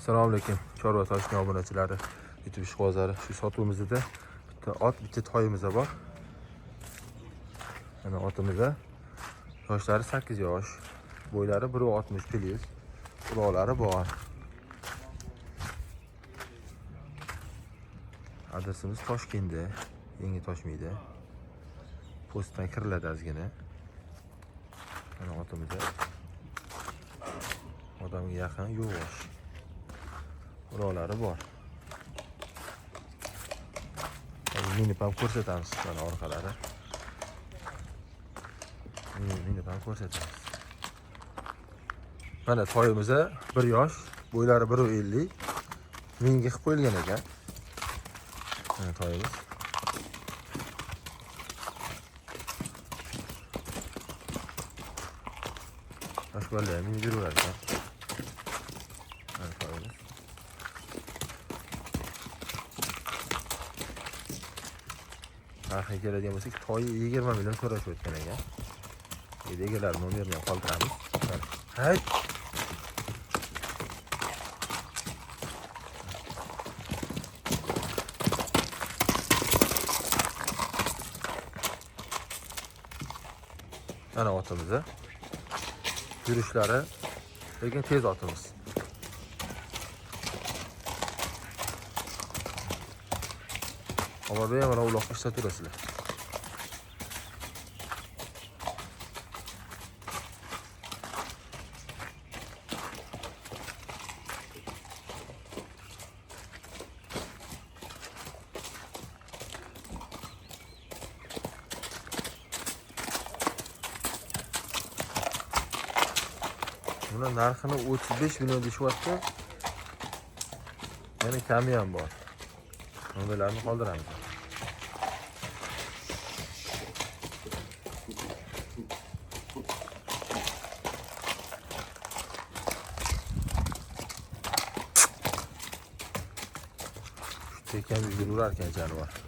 Assalomu alaykum. Chorva toshning obunachilari, YouTube ishqibozlari. Shu sotuvimizda bitta ot, bitta toyimiz bor. Mana otimizda yoshlari 8 yosh, bo'ylari 1.60 plyus, quloqlari bor. Adresimiz Toshkentda, Yangi Toshmayda. Postdan kiriladi ozgina. Mana otimizda odamga yaqin yo'q. Quloqlari bor. Minib ham ko'rsatamiz mana orqalari. Minib ham ko'rsatamiz. Mana toyimiz 1 yosh, bo'ylari 1.50. Minga qilib qo'yilgan ekan. Mana toyimiz. Toshbalar minib yuraverar ekan. Mana toyimiz. Narxiga keladigan bo'lsak, toyi 20 million so'rashib o'tgan ekan. Egalar nomerini ham qoldiramiz. Hay. Mana otimiz. Yurishlari lekin tez otimiz. Ama benim bana uloqqa ishlaturasizlar. Buna narxini 35 million deyishyapti. Yani kami ham bor. Bunlarni qoldiramiz. Tekan yurur ekan jonivar.